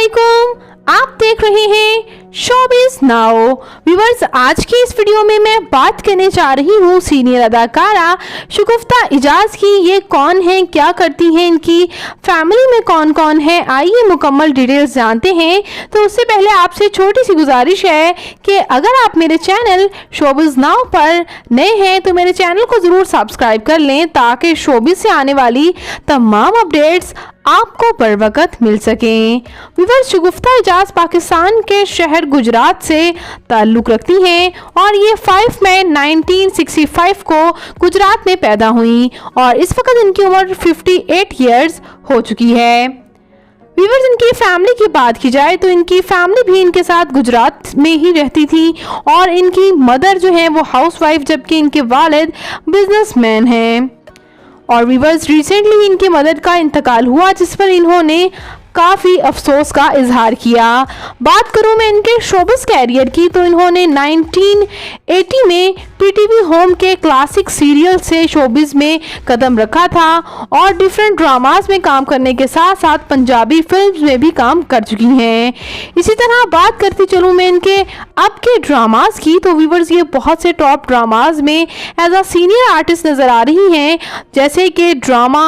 अस्सलामुअलैकुम, आप देख रहे हैं शोबिज़ नाउ। व्यूअर्स, आज की इस वीडियो में मैं बात करने जा रही हूँ सीनियर अदाकारा शगुफ्ता इजाज़ की। ये कौन है, क्या करती हैं, इनकी फैमिली में कौन कौन है, आइए मुकम्मल डिटेल्स जानते हैं। तो उससे पहले आपसे छोटी सी गुजारिश है कि अगर आप मेरे चैनल शोबिज़ नाउ पर नए हैं तो मेरे चैनल को ज़रूर सब्सक्राइब कर लें ताकि शोबिज़ से आने वाली तमाम अपडेट्स आपको बर वक्त मिल सकें। व्यूअर्स, शगुफ्ता इजाज़ पाकिस्तान के शहर गुजरात से ताल्लुक़ रखती हैं और ये 5 मई 1965 को गुजरात में पैदा हुई और इस वक्त इनकी उम्र 58 ईयर्स हो चुकी है। व्यूअर्स, इनकी फैमिली की बात की जाए तो इनकी फैमिली भी इनके साथ गुजरात में ही रहती थी और इनकी मदर जो है वो हाउसवाइफ, जबकि इनके वालिद बिजनेसमैन हैं। और व्यूअर्स, रिसेंटली इनकी मदर का इंतकाल हुआ जिस पर इन्होंने काफ़ी अफसोस का इजहार किया। बात करूं मैं इनके शोबिज़ कैरियर की तो इन्होंने 1980 में पीटीवी होम के क्लासिक सीरियल से शोबिज़ में कदम रखा था और डिफरेंट ड्रामास में काम करने के साथ साथ पंजाबी फिल्म्स में भी काम कर चुकी हैं। इसी तरह बात करती चलूँ मैं इनके अब के ड्रामास की तो व्यूअर्स, ये बहुत से टॉप ड्रामास में एज अ सीनियर आर्टिस्ट नज़र आ रही हैं, जैसे कि ड्रामा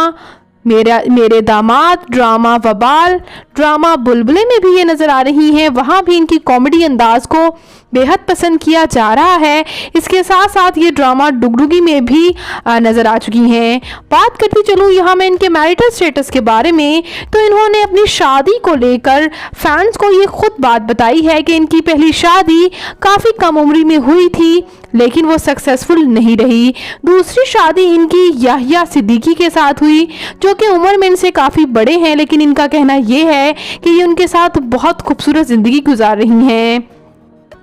मेरे दामाद, ड्रामा वबाल, ड्रामा बुलबुले में भी ये नज़र आ रही हैं। वहाँ भी इनकी कॉमेडी अंदाज को बेहद पसंद किया जा रहा है। इसके साथ साथ ये ड्रामा डुगडुगी में भी नज़र आ चुकी हैं। बात करती चलूँ यहाँ मैं इनके मैरिटल स्टेटस के बारे में तो इन्होंने अपनी शादी को लेकर फैंस को ये खुद बात बताई है कि इनकी पहली शादी काफ़ी कम उम्र में हुई थी लेकिन वो सक्सेसफुल नहीं रही। दूसरी शादी इनकी याहिया सिद्दीकी के साथ हुई जो कि उम्र में इनसे काफ़ी बड़े हैं, लेकिन इनका कहना ये है कि ये उनके साथ बहुत खूबसूरत ज़िंदगी गुजार रही हैं।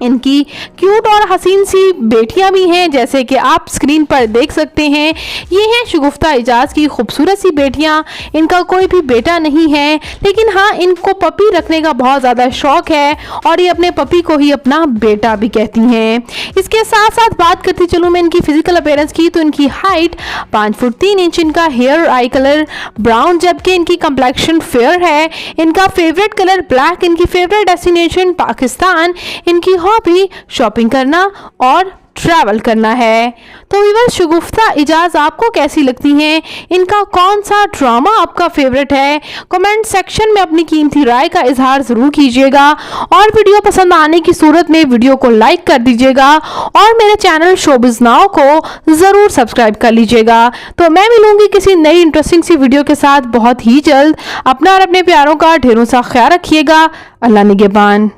इनकी क्यूट और हसीन सी बेटियां भी हैं, जैसे कि आप स्क्रीन पर देख सकते हैं। ये हैं शगुफ्ता इजाज़ की खूबसूरत सी बेटियां। इनका कोई भी बेटा नहीं है, लेकिन हाँ, इनको पपी रखने का बहुत ज़्यादा शौक़ है और ये अपने पपी को ही अपना बेटा भी कहती हैं। इसके साथ साथ बात करती चलूँ मैं इनकी फ़िज़िकल अपीयरेंस की तो इनकी हाइट 5 फुट 3 इंच, इनका हेयर और आई कलर ब्राउन, जबकि इनकी कंप्लेक्शन फेयर है। इनका फेवरेट कलर ब्लैक, इनकी फेवरेट डेस्टिनेशन पाकिस्तान, इनकी हॉबी शॉपिंग करना और ट्रैवल करना है। तो व्यूअर्स, शगुफ्ता इजाज़ आपको कैसी लगती हैं, इनका कौन सा ड्रामा आपका फेवरेट है, कमेंट सेक्शन में अपनी कीमती राय का इजहार ज़रूर कीजिएगा और वीडियो पसंद आने की सूरत में वीडियो को लाइक कर दीजिएगा और मेरे चैनल शोबिज़ नाउ को ज़रूर सब्सक्राइब कर लीजिएगा। तो मैं मिलूंगी किसी नई इंटरेस्टिंग सी वीडियो के साथ बहुत ही जल्द। अपना और अपने प्यारों का ढेरों सा ख्याल रखिएगा। अल्लाह निगहबान।